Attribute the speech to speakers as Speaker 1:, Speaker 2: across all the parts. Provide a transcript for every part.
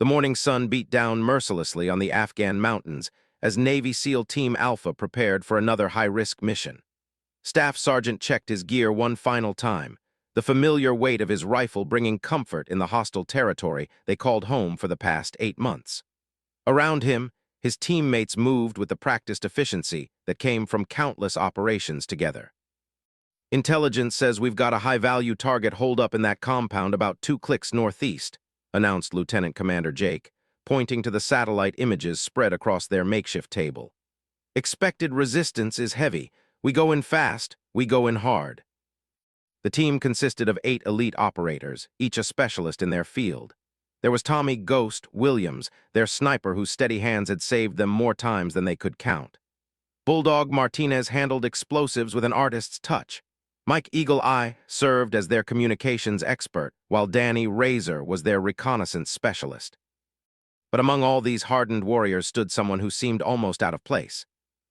Speaker 1: The morning sun beat down mercilessly on the Afghan mountains as Navy SEAL Team Alpha prepared for another high-risk mission. Staff Sergeant checked his gear one final time, the familiar weight of his rifle bringing comfort in the hostile territory they called home for the past 8 months. Around him, his teammates moved with the practiced efficiency that came from countless operations together. "Intelligence says we've got a high-value target holed up in that compound about 2 clicks northeast," announced Lieutenant Commander Jake, pointing to the satellite images spread across their makeshift table. "Expected resistance is heavy. We go in fast, we go in hard." The team consisted of 8 elite operators, each a specialist in their field. There was Tommy "Ghost" Williams, their sniper whose steady hands had saved them more times than they could count. Bulldog Martinez handled explosives with an artist's touch. Mike "Eagle Eye" served as their communications expert, while Danny "Razor" was their reconnaissance specialist. But among all these hardened warriors stood someone who seemed almost out of place.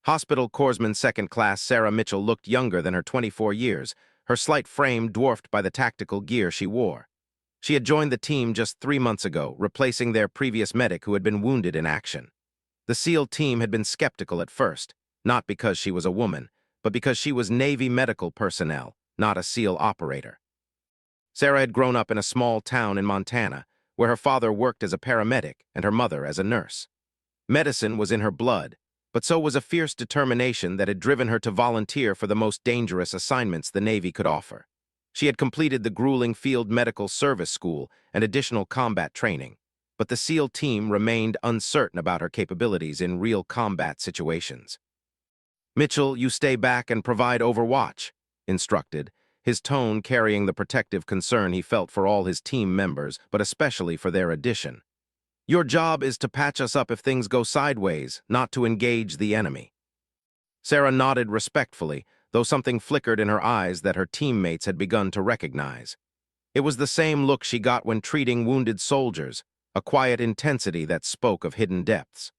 Speaker 1: Hospital Corpsman Second Class Sarah Mitchell looked younger than her 24 years, her slight frame dwarfed by the tactical gear she wore. She had joined the team just 3 months ago, replacing their previous medic who had been wounded in action. The SEAL team had been skeptical at first, not because she was a woman, but because she was Navy medical personnel, not a SEAL operator. Sarah had grown up in a small town in Montana, where her father worked as a paramedic and her mother as a nurse. Medicine was in her blood, but so was a fierce determination that had driven her to volunteer for the most dangerous assignments the Navy could offer. She had completed the grueling Field Medical Service School and additional combat training, but the SEAL team remained uncertain about her capabilities in real combat situations. "Mitchell, you stay back and provide overwatch," instructed, his tone carrying the protective concern he felt for all his team members, but especially for their addition. "Your job is to patch us up if things go sideways, not to engage the enemy." Sarah nodded respectfully, though something flickered in her eyes that her teammates had begun to recognize. It was the same look she got when treating wounded soldiers, a quiet intensity that spoke of hidden depths.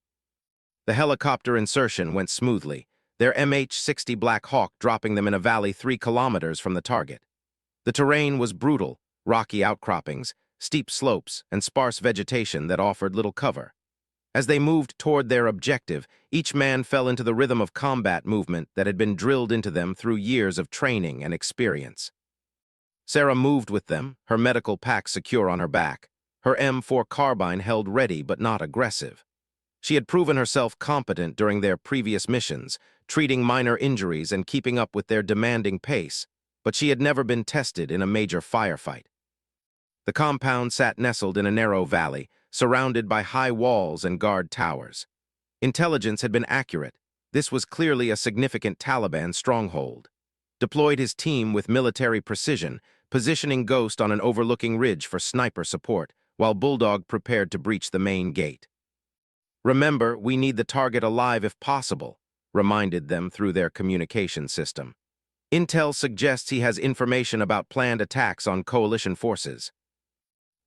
Speaker 1: The helicopter insertion went smoothly, their MH-60 Black Hawk dropping them in a valley 3 kilometers from the target. The terrain was brutal, rocky outcroppings, steep slopes, and sparse vegetation that offered little cover. As they moved toward their objective, each man fell into the rhythm of combat movement that had been drilled into them through years of training and experience. Sarah moved with them, her medical pack secure on her back, her M4 carbine held ready but not aggressive. She had proven herself competent during their previous missions, treating minor injuries and keeping up with their demanding pace, but she had never been tested in a major firefight. The compound sat nestled in a narrow valley, surrounded by high walls and guard towers. Intelligence had been accurate. This was clearly a significant Taliban stronghold. Deployed his team with military precision, positioning Ghost on an overlooking ridge for sniper support, while Bulldog prepared to breach the main gate. "Remember, we need the target alive if possible," reminded them through their communication system. "Intel suggests he has information about planned attacks on coalition forces."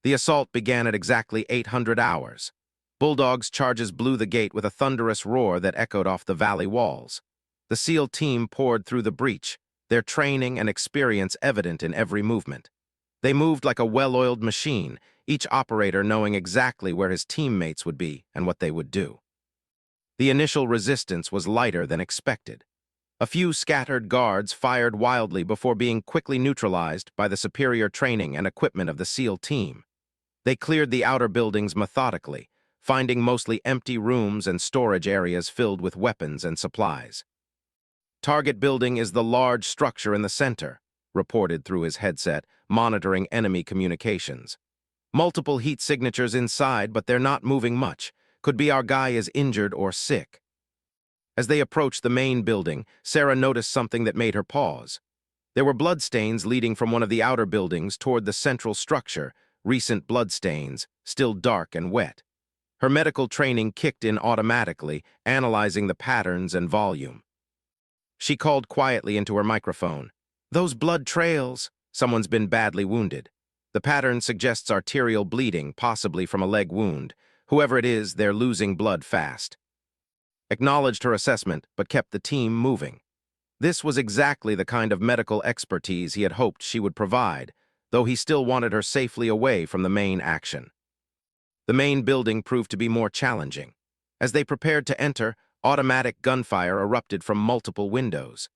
Speaker 1: The assault began at exactly 800 hours. Bulldog's charges blew the gate with a thunderous roar that echoed off the valley walls. The SEAL team poured through the breach, their training and experience evident in every movement. They moved like a well-oiled machine, each operator knowing exactly where his teammates would be and what they would do. The initial resistance was lighter than expected. A few scattered guards fired wildly before being quickly neutralized by the superior training and equipment of the SEAL team. They cleared the outer buildings methodically, finding mostly empty rooms and storage areas filled with weapons and supplies. "Target building is the large structure in the center," reported through his headset, monitoring enemy communications. "Multiple heat signatures inside, but they're not moving much. Could be our guy is injured or sick." As they approached the main building, Sarah noticed something that made her pause. There were bloodstains leading from one of the outer buildings toward the central structure, recent bloodstains, still dark and wet. Her medical training kicked in automatically, analyzing the patterns and volume. She called quietly into her microphone. "Those blood trails. Someone's been badly wounded. The pattern suggests arterial bleeding, possibly from a leg wound. Whoever it is, they're losing blood fast." Acknowledged her assessment, but kept the team moving. This was exactly the kind of medical expertise he had hoped she would provide, though he still wanted her safely away from the main action. The main building proved to be more challenging. As they prepared to enter, automatic gunfire erupted from multiple windows.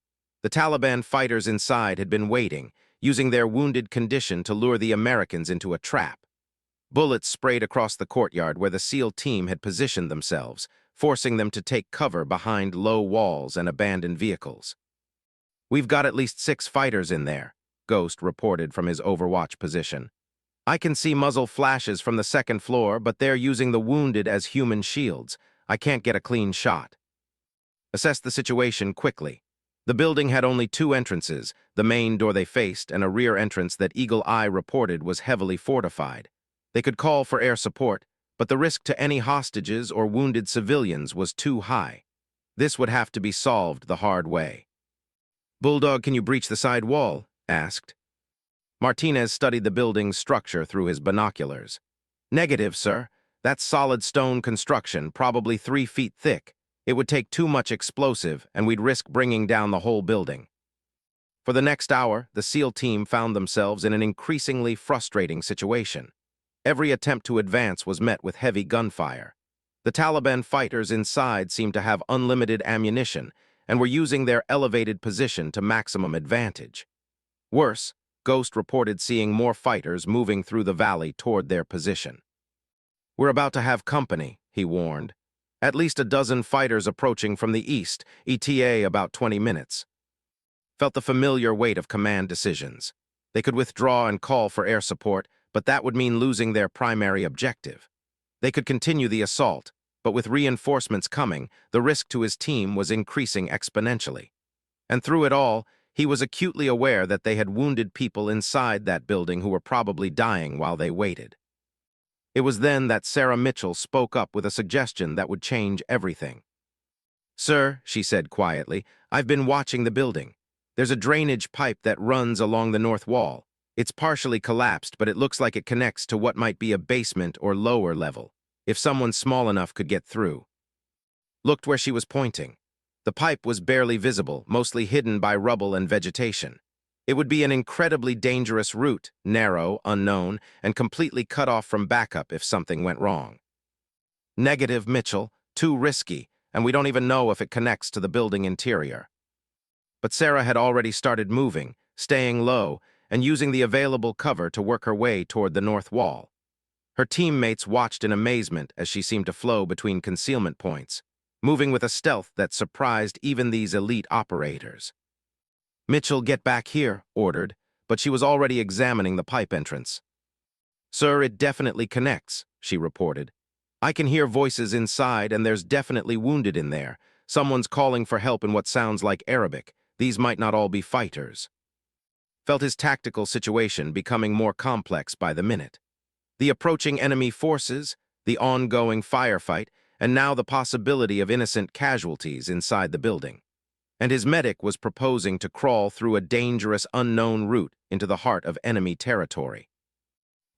Speaker 1: The Taliban fighters inside had been waiting, using their wounded condition to lure the Americans into a trap. Bullets sprayed across the courtyard where the SEAL team had positioned themselves, forcing them to take cover behind low walls and abandoned vehicles. "We've got at least 6 fighters in there," Ghost reported from his overwatch position. "I can see muzzle flashes from the second floor, but they're using the wounded as human shields. I can't get a clean shot." Assess the situation quickly. The building had only 2 entrances, the main door they faced and a rear entrance that Eagle Eye reported was heavily fortified. They could call for air support, but the risk to any hostages or wounded civilians was too high. This would have to be solved the hard way. "Bulldog, can you breach the side wall?" asked. Martinez studied the building's structure through his binoculars. "Negative, sir. That's solid stone construction, probably 3 feet thick. It would take too much explosive, and we'd risk bringing down the whole building." For the next hour, the SEAL team found themselves in an increasingly frustrating situation. Every attempt to advance was met with heavy gunfire. The Taliban fighters inside seemed to have unlimited ammunition and were using their elevated position to maximum advantage. Worse, Ghost reported seeing more fighters moving through the valley toward their position. "We're about to have company," he warned. "At least a dozen fighters approaching from the east, ETA about 20 minutes. Felt the familiar weight of command decisions. They could withdraw and call for air support, but that would mean losing their primary objective. They could continue the assault, but with reinforcements coming, the risk to his team was increasing exponentially. And through it all, he was acutely aware that they had wounded people inside that building who were probably dying while they waited. It was then that Sarah Mitchell spoke up with a suggestion that would change everything. "Sir," she said quietly, "I've been watching the building. There's a drainage pipe that runs along the north wall. It's partially collapsed, but it looks like it connects to what might be a basement or lower level, if someone small enough could get through." Looked where she was pointing. The pipe was barely visible, mostly hidden by rubble and vegetation. It would be an incredibly dangerous route, narrow, unknown, and completely cut off from backup if something went wrong. "Negative, Mitchell. Too risky, and we don't even know if it connects to the building interior." But Sarah had already started moving, staying low, and using the available cover to work her way toward the north wall. Her teammates watched in amazement as she seemed to flow between concealment points, moving with a stealth that surprised even these elite operators. "Mitchell, get back here," ordered, but she was already examining the pipe entrance. "Sir, it definitely connects," she reported. "I can hear voices inside, and there's definitely wounded in there. Someone's calling for help in what sounds like Arabic. These might not all be fighters." Felt his tactical situation becoming more complex by the minute. The approaching enemy forces, the ongoing firefight, and now the possibility of innocent casualties inside the building. And his medic was proposing to crawl through a dangerous unknown route into the heart of enemy territory.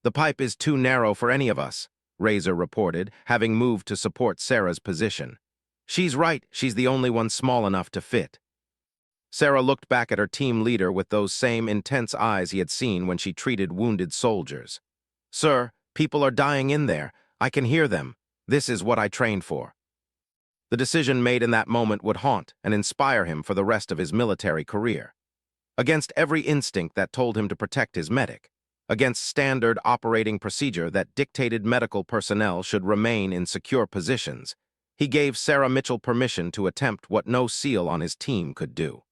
Speaker 1: "The pipe is too narrow for any of us," Razor reported, having moved to support Sarah's position. "She's right, she's the only one small enough to fit." Sarah looked back at her team leader with those same intense eyes he had seen when she treated wounded soldiers. "Sir, people are dying in there. I can hear them. This is what I trained for." The decision made in that moment would haunt and inspire him for the rest of his military career. Against every instinct that told him to protect his medic, against standard operating procedure that dictated medical personnel should remain in secure positions, he gave Sarah Mitchell permission to attempt what no SEAL on his team could do.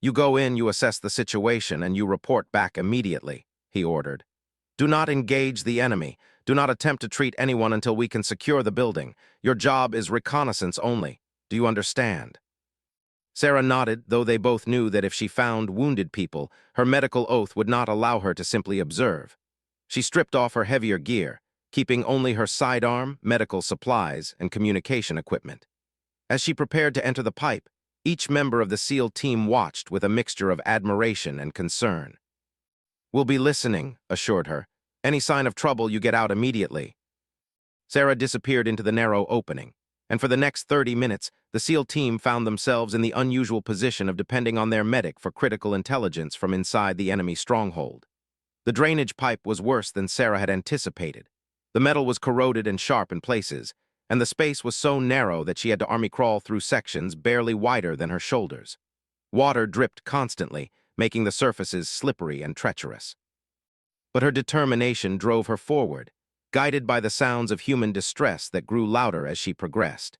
Speaker 1: "You go in, you assess the situation, and you report back immediately," he ordered. "Do not engage the enemy. Do not attempt to treat anyone until we can secure the building. Your job is reconnaissance only. Do you understand?" Sarah nodded, though they both knew that if she found wounded people, her medical oath would not allow her to simply observe. She stripped off her heavier gear, keeping only her sidearm, medical supplies, and communication equipment. As she prepared to enter the pipe, each member of the SEAL team watched with a mixture of admiration and concern. "We'll be listening," assured her. "Any sign of trouble, you get out immediately." Sarah disappeared into the narrow opening, and for the next 30 minutes, the SEAL team found themselves in the unusual position of depending on their medic for critical intelligence from inside the enemy stronghold. The drainage pipe was worse than Sarah had anticipated. The metal was corroded and sharp in places, and the space was so narrow that she had to army crawl through sections barely wider than her shoulders. Water dripped constantly, making the surfaces slippery and treacherous. But her determination drove her forward, guided by the sounds of human distress that grew louder as she progressed.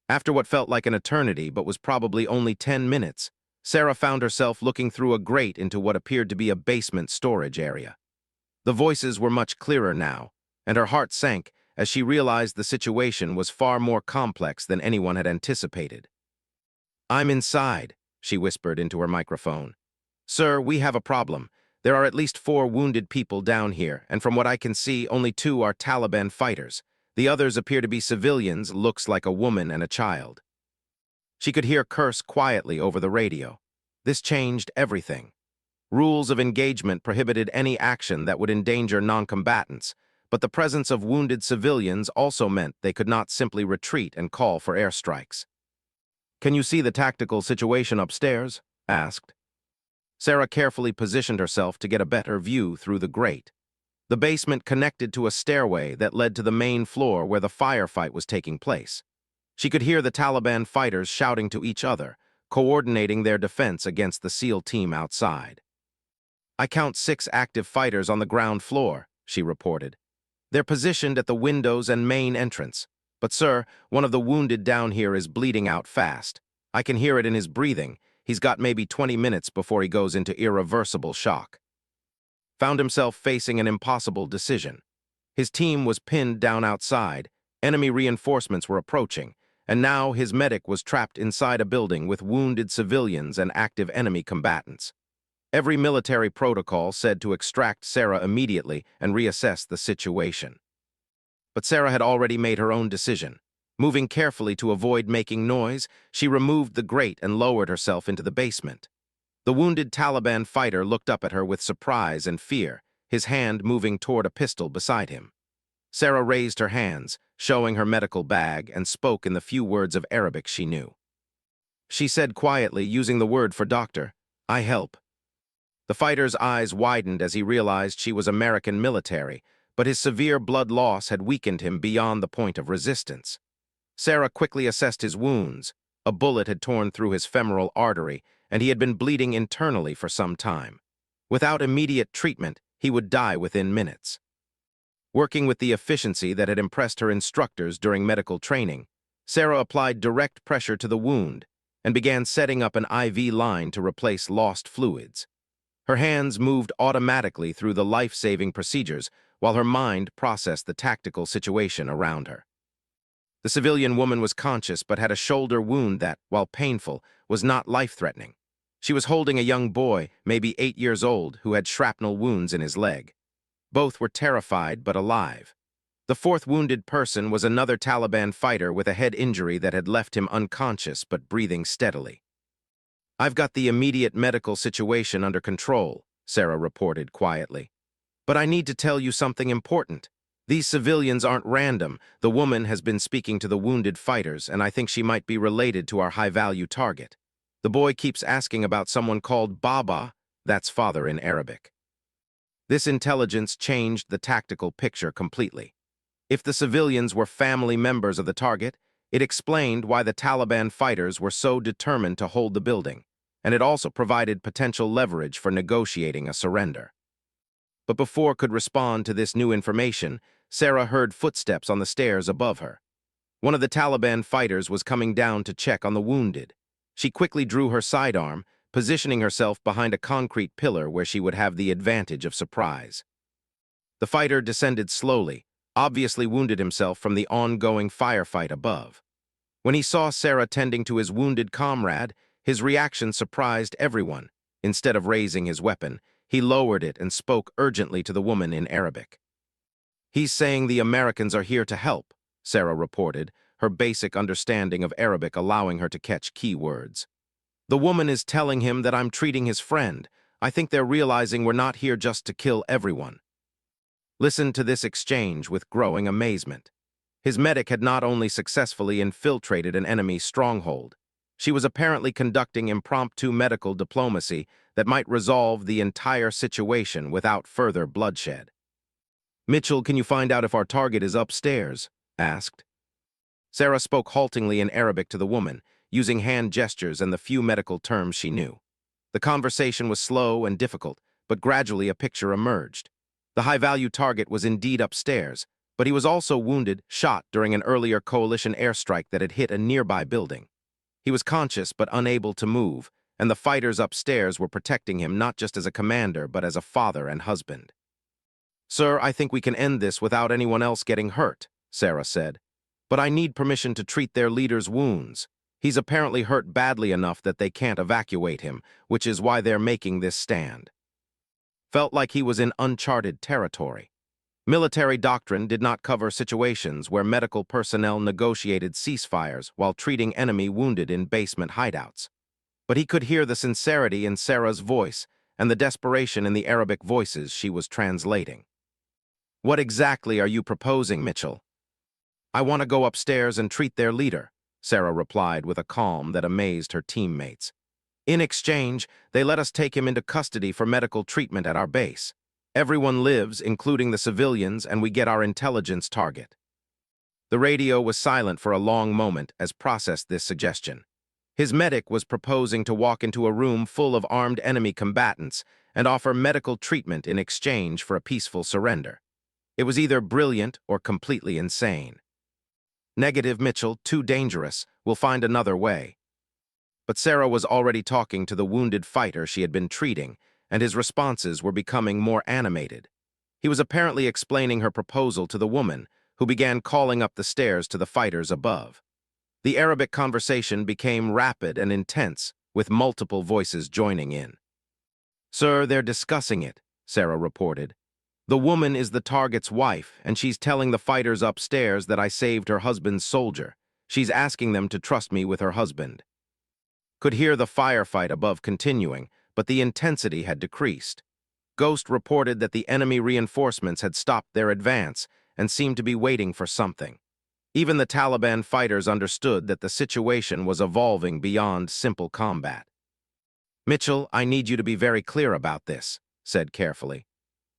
Speaker 1: After what felt like an eternity but was probably only 10 minutes, Sarah found herself looking through a grate into what appeared to be a basement storage area. The voices were much clearer now, and her heart sank as she realized the situation was far more complex than anyone had anticipated. "I'm inside," she whispered into her microphone. "Sir, we have a problem. There are at least 4 wounded people down here, and from what I can see, only 2 are Taliban fighters. The others appear to be civilians, looks like a woman and a child." She could hear curse quietly over the radio. This changed everything. Rules of engagement prohibited any action that would endanger non-combatants, but the presence of wounded civilians also meant they could not simply retreat and call for airstrikes. "Can you see the tactical situation upstairs?" asked. Sarah carefully positioned herself to get a better view through the grate. The basement connected to a stairway that led to the main floor where the firefight was taking place. She could hear the Taliban fighters shouting to each other, coordinating their defense against the SEAL team outside. "I count 6 active fighters on the ground floor," she reported. "They're positioned at the windows and main entrance. But sir, one of the wounded down here is bleeding out fast. I can hear it in his breathing. He's got maybe 20 minutes before he goes into irreversible shock." Found himself facing an impossible decision. His team was pinned down outside, enemy reinforcements were approaching, and now his medic was trapped inside a building with wounded civilians and active enemy combatants. Every military protocol said to extract Sarah immediately and reassess the situation. But Sarah had already made her own decision. Moving carefully to avoid making noise, she removed the grate and lowered herself into the basement. The wounded Taliban fighter looked up at her with surprise and fear, his hand moving toward a pistol beside him. Sarah raised her hands, showing her medical bag, and spoke in the few words of Arabic she knew. She said quietly, using the word for doctor, "I help." The fighter's eyes widened as he realized she was American military, but his severe blood loss had weakened him beyond the point of resistance. Sarah quickly assessed his wounds. A bullet had torn through his femoral artery, and he had been bleeding internally for some time. Without immediate treatment, he would die within minutes. Working with the efficiency that had impressed her instructors during medical training, Sarah applied direct pressure to the wound and began setting up an IV line to replace lost fluids. Her hands moved automatically through the life-saving procedures while her mind processed the tactical situation around her. The civilian woman was conscious but had a shoulder wound that, while painful, was not life-threatening. She was holding a young boy, maybe 8 years old, who had shrapnel wounds in his leg. Both were terrified but alive. The 4th wounded person was another Taliban fighter with a head injury that had left him unconscious but breathing steadily. "I've got the immediate medical situation under control," Sarah reported quietly. "But I need to tell you something important. These civilians aren't random. The woman has been speaking to the wounded fighters, and I think she might be related to our high-value target. The boy keeps asking about someone called Baba, that's father in Arabic." This intelligence changed the tactical picture completely. If the civilians were family members of the target, it explained why the Taliban fighters were so determined to hold the building, and it also provided potential leverage for negotiating a surrender. But before could respond to this new information, Sarah heard footsteps on the stairs above her. One of the Taliban fighters was coming down to check on the wounded. She quickly drew her sidearm, positioning herself behind a concrete pillar where she would have the advantage of surprise. The fighter descended slowly, obviously wounded himself from the ongoing firefight above. When he saw Sarah tending to his wounded comrade, his reaction surprised everyone. Instead of raising his weapon, he lowered it and spoke urgently to the woman in Arabic. "He's saying the Americans are here to help," Sarah reported, her basic understanding of Arabic allowing her to catch key words. "The woman is telling him that I'm treating his friend. I think they're realizing we're not here just to kill everyone." Listen to this exchange with growing amazement. His medic had not only successfully infiltrated an enemy stronghold, she was apparently conducting impromptu medical diplomacy that might resolve the entire situation without further bloodshed. "Mitchell, can you find out if our target is upstairs?" asked. Sarah spoke haltingly in Arabic to the woman, using hand gestures and the few medical terms she knew. The conversation was slow and difficult, but gradually a picture emerged. The high-value target was indeed upstairs, but he was also wounded, shot during an earlier coalition airstrike that had hit a nearby building. He was conscious but unable to move, and the fighters upstairs were protecting him not just as a commander but as a father and husband. "Sir, I think we can end this without anyone else getting hurt," Sarah said. "But I need permission to treat their leader's wounds. He's apparently hurt badly enough that they can't evacuate him, which is why they're making this stand." Felt like he was in uncharted territory. Military doctrine did not cover situations where medical personnel negotiated ceasefires while treating enemy wounded in basement hideouts. But he could hear the sincerity in Sarah's voice and the desperation in the Arabic voices she was translating. "What exactly are you proposing, Mitchell?" "I want to go upstairs and treat their leader," Sarah replied with a calm that amazed her teammates. "In exchange, they let us take him into custody for medical treatment at our base. Everyone lives, including the civilians, and we get our intelligence target." The radio was silent for a long moment as processed this suggestion. His medic was proposing to walk into a room full of armed enemy combatants and offer medical treatment in exchange for a peaceful surrender. It was either brilliant or completely insane. "Negative, Mitchell, too dangerous. We'll find another way." But Sarah was already talking to the wounded fighter she had been treating, and his responses were becoming more animated. He was apparently explaining her proposal to the woman, who began calling up the stairs to the fighters above. The Arabic conversation became rapid and intense, with multiple voices joining in. "Sir, they're discussing it," Sarah reported. "The woman is the target's wife, and she's telling the fighters upstairs that I saved her husband's soldier. She's asking them to trust me with her husband." Could hear the firefight above continuing, but the intensity had decreased. Ghost reported that the enemy reinforcements had stopped their advance and seemed to be waiting for something. Even the Taliban fighters understood that the situation was evolving beyond simple combat. "Mitchell, I need you to be very clear about this," said carefully.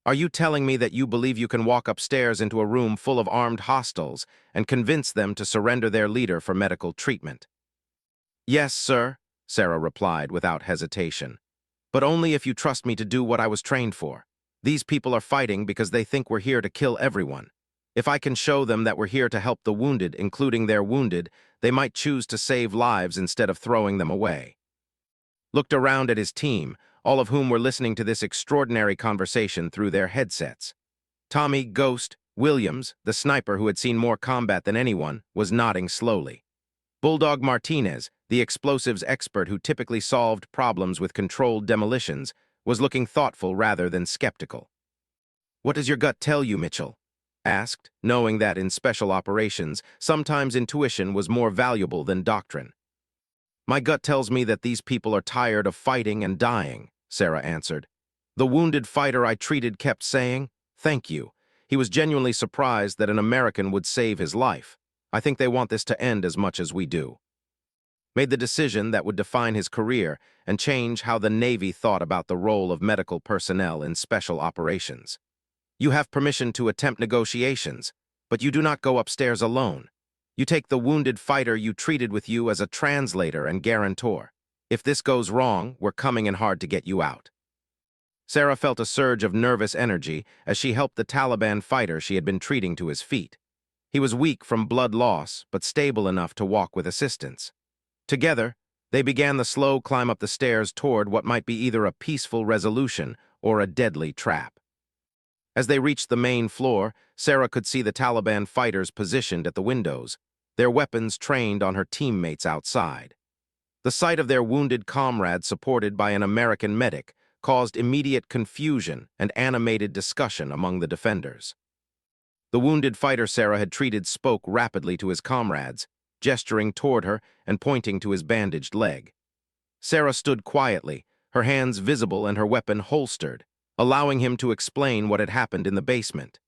Speaker 1: "Are you telling me that you believe you can walk upstairs into a room full of armed hostiles and convince them to surrender their leader for medical treatment?" "Yes, sir," Sarah replied without hesitation. "But only if you trust me to do what I was trained for. These people are fighting because they think we're here to kill everyone. If I can show them that we're here to help the wounded, including their wounded, they might choose to save lives instead of throwing them away." Looked around at his team, all of whom were listening to this extraordinary conversation through their headsets. Tommy, Ghost, Williams, the sniper who had seen more combat than anyone, was nodding slowly. Bulldog Martinez, the explosives expert who typically solved problems with controlled demolitions, was looking thoughtful rather than skeptical. "What does your gut tell you, Mitchell?" asked, knowing that in special operations, sometimes intuition was more valuable than doctrine. "My gut tells me that these people are tired of fighting and dying," Sarah answered. "The wounded fighter I treated kept saying, 'Thank you.' He was genuinely surprised that an American would save his life. I think they want this to end as much as we do." Made the decision that would define his career and change how the Navy thought about the role of medical personnel in special operations. "You have permission to attempt negotiations, but you do not go upstairs alone. You take the wounded fighter you treated with you as a translator and guarantor. If this goes wrong, we're coming in hard to get you out." Sarah felt a surge of nervous energy as she helped the Taliban fighter she had been treating to his feet. He was weak from blood loss, but stable enough to walk with assistance. Together, they began the slow climb up the stairs toward what might be either a peaceful resolution or a deadly trap. As they reached the main floor, Sarah could see the Taliban fighters positioned at the windows, their weapons trained on her teammates outside. The sight of their wounded comrade supported by an American medic caused immediate confusion and animated discussion among the defenders. The wounded fighter Sarah had treated spoke rapidly to his comrades, gesturing toward her and pointing to his bandaged leg. Sarah stood quietly, her hands visible and her weapon holstered, allowing him to explain what had happened in the basement.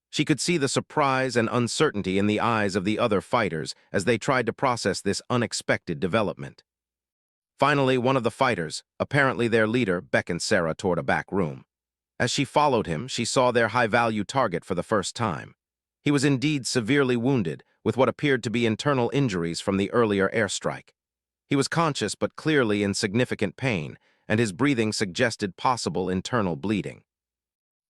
Speaker 1: She could see the surprise and uncertainty in the eyes of the other fighters as they tried to process this unexpected development. Finally, one of the fighters, apparently their leader, beckoned Sarah toward a back room. As she followed him, she saw their high-value target for the first time. He was indeed severely wounded, with what appeared to be internal injuries from the earlier airstrike. He was conscious but clearly in significant pain, and his breathing suggested possible internal bleeding.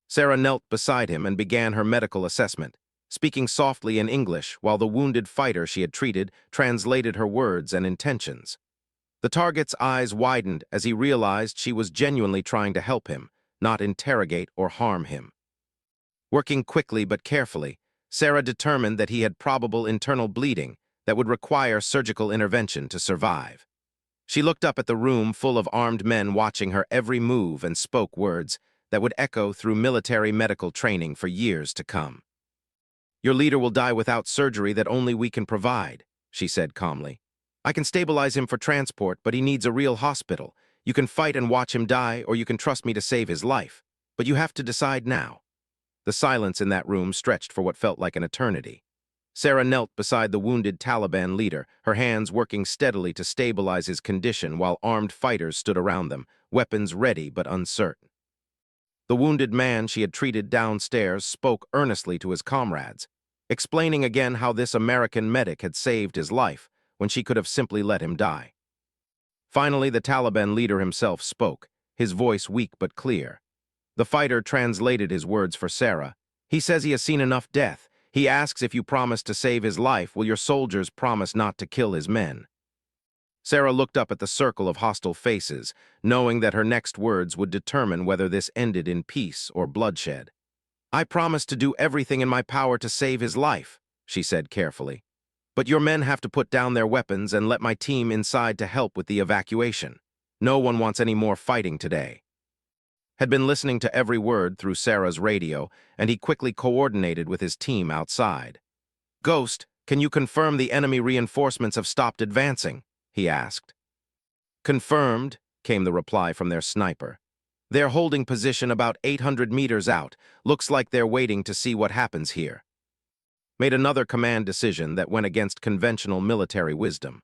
Speaker 1: Sarah knelt beside him and began her medical assessment, speaking softly in English while the wounded fighter she had treated translated her words and intentions. The target's eyes widened as he realized she was genuinely trying to help him, not interrogate or harm him. Working quickly but carefully, Sarah determined that he had probable internal bleeding that would require surgical intervention to survive. She looked up at the room full of armed men watching her every move and spoke words that would echo through military medical training for years to come. "Your leader will die without surgery that only we can provide," she said calmly. "I can stabilize him for transport, but he needs a real hospital. You can fight and watch him die, or you can trust me to save his life. But you have to decide now." The silence in that room stretched for what felt like an eternity. Sarah knelt beside the wounded Taliban leader, her hands working steadily to stabilize his condition while armed fighters stood around them, weapons ready but uncertain. The wounded man she had treated downstairs spoke earnestly to his comrades, explaining again how this American medic had saved his life when she could have simply let him die. Finally, the Taliban leader himself spoke, his voice weak but clear. The fighter translated his words for Sarah. "He says he has seen enough death. He asks if you promise to save his life, will your soldiers promise not to kill his men?" Sarah looked up at the circle of hostile faces, knowing that her next words would determine whether this ended in peace or bloodshed. "I promise to do everything in my power to save his life," she said carefully. "But your men have to put down their weapons and let my team inside to help with the evacuation. No one wants any more fighting today." Had been listening to every word through Sarah's radio, and he quickly coordinated with his team outside. "Ghost, can you confirm the enemy reinforcements have stopped advancing?" he asked. "Confirmed," came the reply from their sniper. "They're holding position about 800 meters out. Looks like they're waiting to see what happens here." Made another command decision that went against conventional military wisdom.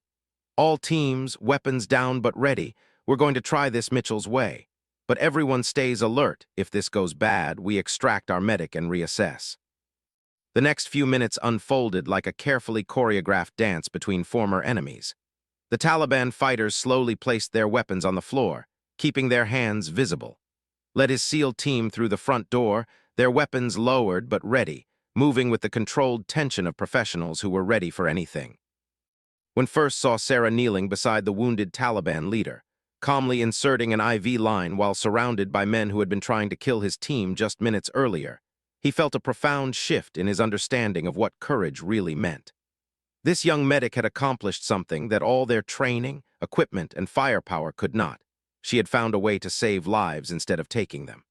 Speaker 1: "All teams, weapons down but ready. We're going to try this Mitchell's way. But everyone stays alert. If this goes bad, we extract our medic and reassess." The next few minutes unfolded like a carefully choreographed dance between former enemies. The Taliban fighters slowly placed their weapons on the floor, keeping their hands visible. Led his SEAL team through the front door, their weapons lowered but ready, moving with the controlled tension of professionals who were ready for anything. When first saw Sarah kneeling beside the wounded Taliban leader, calmly inserting an IV line while surrounded by men who had been trying to kill his team just minutes earlier, he felt a profound shift in his understanding of what courage really meant. This young medic had accomplished something that all their training, equipment, and firepower could not. She had found a way to save lives instead of taking them.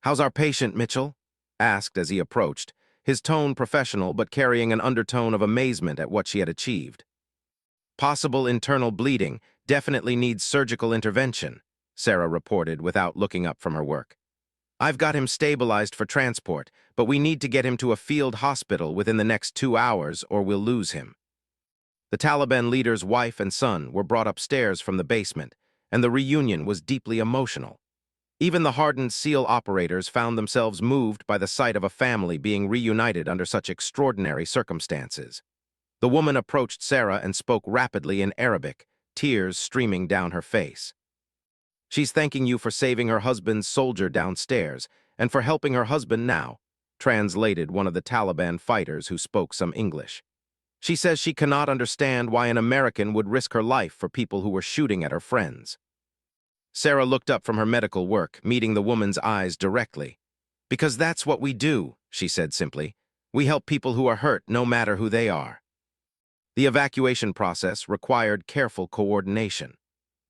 Speaker 1: "How's our patient, Mitchell?" asked as he approached, his tone professional but carrying an undertone of amazement at what she had achieved. "Possible internal bleeding, definitely needs surgical intervention," Sarah reported without looking up from her work. "I've got him stabilized for transport, but we need to get him to a field hospital within the next 2 hours or we'll lose him." The Taliban leader's wife and son were brought upstairs from the basement, and the reunion was deeply emotional. Even the hardened SEAL operators found themselves moved by the sight of a family being reunited under such extraordinary circumstances. The woman approached Sarah and spoke rapidly in Arabic, tears streaming down her face. "She's thanking you for saving her husband's soldier downstairs and for helping her husband now," translated one of the Taliban fighters who spoke some English. "She says she cannot understand why an American would risk her life for people who were shooting at her friends." Sarah looked up from her medical work, meeting the woman's eyes directly. "Because that's what we do," she said simply. "We help people who are hurt, no matter who they are." The evacuation process required careful coordination.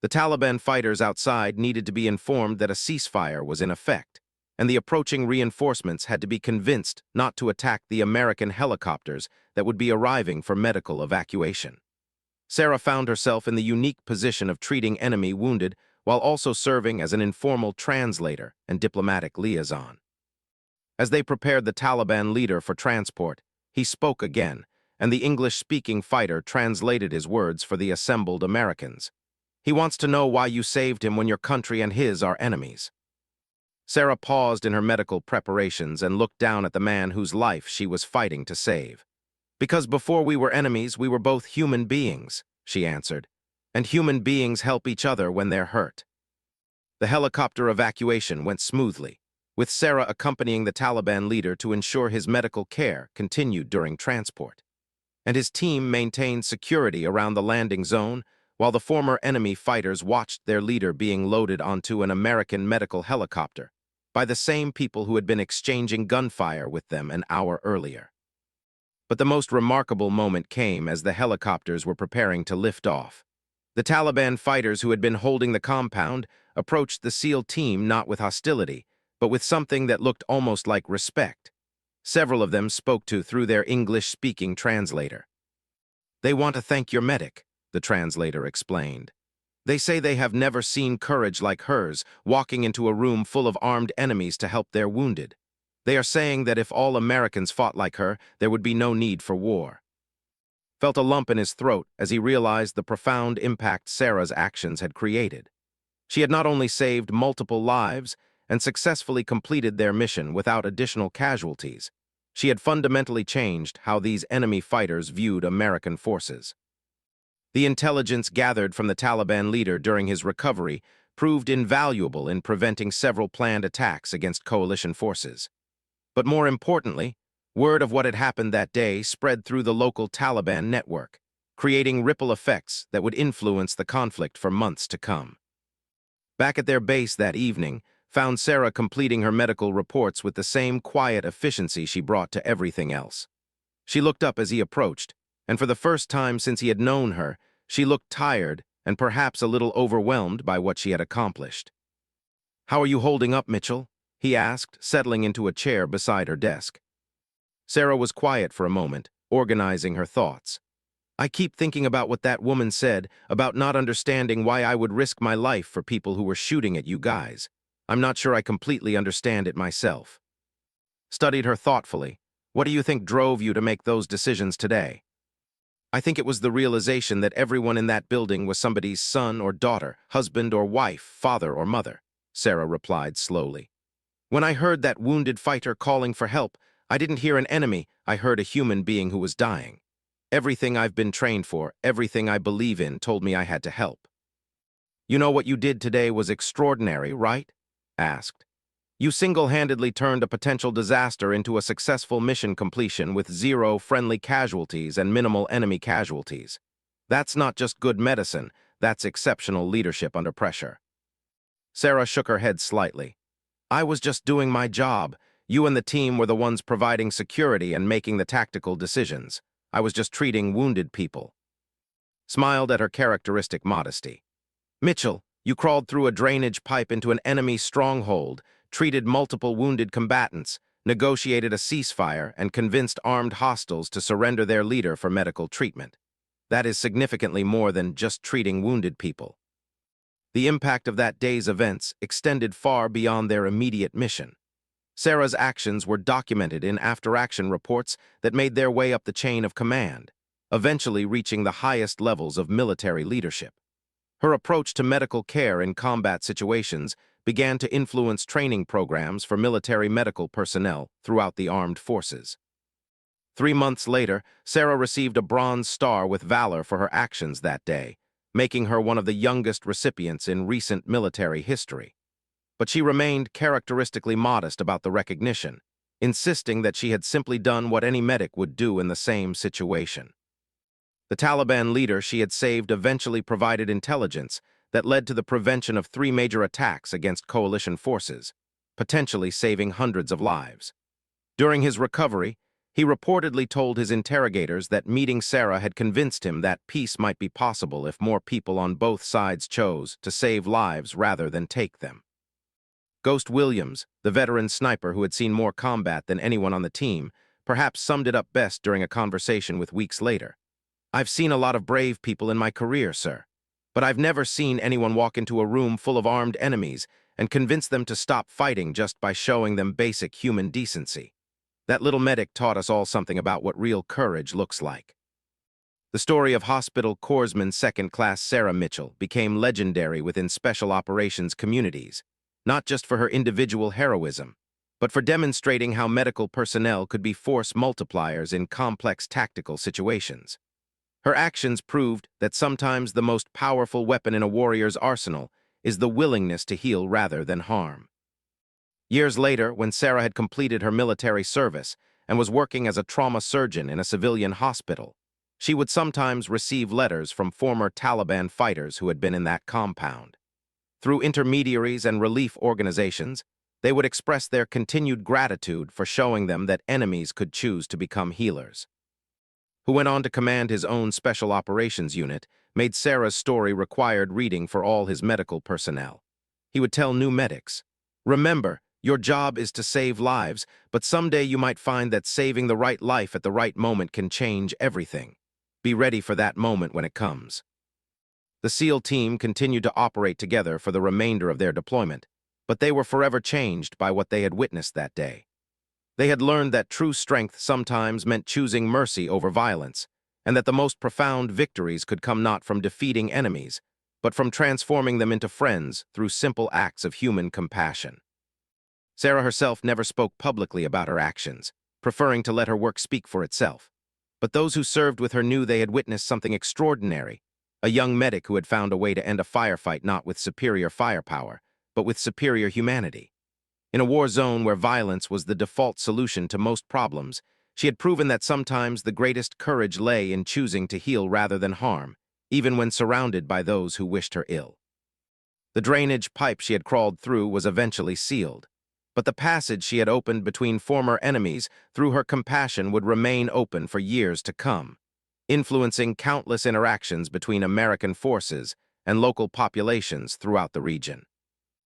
Speaker 1: The Taliban fighters outside needed to be informed that a ceasefire was in effect, and the approaching reinforcements had to be convinced not to attack the American helicopters that would be arriving for medical evacuation. Sarah found herself in the unique position of treating enemy wounded while also serving as an informal translator and diplomatic liaison. As they prepared the Taliban leader for transport, he spoke again, and the English-speaking fighter translated his words for the assembled Americans. "He wants to know why you saved him when your country and his are enemies." Sarah paused in her medical preparations and looked down at the man whose life she was fighting to save. "Because before we were enemies, we were both human beings," she answered. "And human beings help each other when they're hurt." The helicopter evacuation went smoothly, with Sarah accompanying the Taliban leader to ensure his medical care continued during transport. And his team maintained security around the landing zone while the former enemy fighters watched their leader being loaded onto an American medical helicopter by the same people who had been exchanging gunfire with them an hour earlier. But the most remarkable moment came as the helicopters were preparing to lift off. The Taliban fighters who had been holding the compound approached the SEAL team not with hostility, but with something that looked almost like respect. Several of them spoke to through their English-speaking translator. "They want to thank your medic," the translator explained. "They say they have never seen courage like hers, walking into a room full of armed enemies to help their wounded. They are saying that if all Americans fought like her, there would be no need for war." Felt a lump in his throat as he realized the profound impact Sarah's actions had created. She had not only saved multiple lives and successfully completed their mission without additional casualties, she had fundamentally changed how these enemy fighters viewed American forces. The intelligence gathered from the Taliban leader during his recovery proved invaluable in preventing several planned attacks against coalition forces. But more importantly, word of what had happened that day spread through the local Taliban network, creating ripple effects that would influence the conflict for months to come. Back at their base that evening, found Sarah completing her medical reports with the same quiet efficiency she brought to everything else. She looked up as he approached, and for the first time since he had known her, she looked tired and perhaps a little overwhelmed by what she had accomplished. "How are you holding up, Mitchell?" he asked, settling into a chair beside her desk. Sarah was quiet for a moment, organizing her thoughts. "I keep thinking about what that woman said, about not understanding why I would risk my life for people who were shooting at you guys. I'm not sure I completely understand it myself." Studied her thoughtfully. "What do you think drove you to make those decisions today?" "I think it was the realization that everyone in that building was somebody's son or daughter, husband or wife, father or mother," Sarah replied slowly. "When I heard that wounded fighter calling for help, I didn't hear an enemy, I heard a human being who was dying. Everything I've been trained for, everything I believe in, told me I had to help." "You know what you did today was extraordinary, right?" asked. "You single-handedly turned a potential disaster into a successful mission completion with 0 friendly casualties and minimal enemy casualties. That's not just good medicine, that's exceptional leadership under pressure." Sarah shook her head slightly. "I was just doing my job. You and the team were the ones providing security and making the tactical decisions. I was just treating wounded people." Smiled at her characteristic modesty. "Mitchell, you crawled through a drainage pipe into an enemy stronghold, treated multiple wounded combatants, negotiated a ceasefire, and convinced armed hostiles to surrender their leader for medical treatment. That is significantly more than just treating wounded people." The impact of that day's events extended far beyond their immediate mission. Sarah's actions were documented in after-action reports that made their way up the chain of command, eventually reaching the highest levels of military leadership. Her approach to medical care in combat situations began to influence training programs for military medical personnel throughout the armed forces. 3 months later, Sarah received a Bronze Star with Valor for her actions that day, making her one of the youngest recipients in recent military history. But she remained characteristically modest about the recognition, insisting that she had simply done what any medic would do in the same situation. The Taliban leader she had saved eventually provided intelligence that led to the prevention of 3 major attacks against coalition forces, potentially saving hundreds of lives. During his recovery, he reportedly told his interrogators that meeting Sarah had convinced him that peace might be possible if more people on both sides chose to save lives rather than take them. Ghost Williams, the veteran sniper who had seen more combat than anyone on the team, perhaps summed it up best during a conversation with Weeks later. "I've seen a lot of brave people in my career, sir, but I've never seen anyone walk into a room full of armed enemies and convince them to stop fighting just by showing them basic human decency. That little medic taught us all something about what real courage looks like." The story of Hospital Corpsman Second Class Sarah Mitchell became legendary within special operations communities, not just for her individual heroism, but for demonstrating how medical personnel could be force multipliers in complex tactical situations. Her actions proved that sometimes the most powerful weapon in a warrior's arsenal is the willingness to heal rather than harm. Years later, when Sarah had completed her military service and was working as a trauma surgeon in a civilian hospital, she would sometimes receive letters from former Taliban fighters who had been in that compound. Through intermediaries and relief organizations, they would express their continued gratitude for showing them that enemies could choose to become healers. Who went on to command his own special operations unit, made Sarah's story required reading for all his medical personnel. He would tell new medics, "Remember, your job is to save lives, but someday you might find that saving the right life at the right moment can change everything. Be ready for that moment when it comes." The SEAL team continued to operate together for the remainder of their deployment, but they were forever changed by what they had witnessed that day. They had learned that true strength sometimes meant choosing mercy over violence, and that the most profound victories could come not from defeating enemies, but from transforming them into friends through simple acts of human compassion. Sarah herself never spoke publicly about her actions, preferring to let her work speak for itself. But those who served with her knew they had witnessed something extraordinary, a young medic who had found a way to end a firefight not with superior firepower, but with superior humanity. In a war zone where violence was the default solution to most problems, she had proven that sometimes the greatest courage lay in choosing to heal rather than harm, even when surrounded by those who wished her ill. The drainage pipe she had crawled through was eventually sealed, but the passage she had opened between former enemies through her compassion would remain open for years to come, influencing countless interactions between American forces and local populations throughout the region.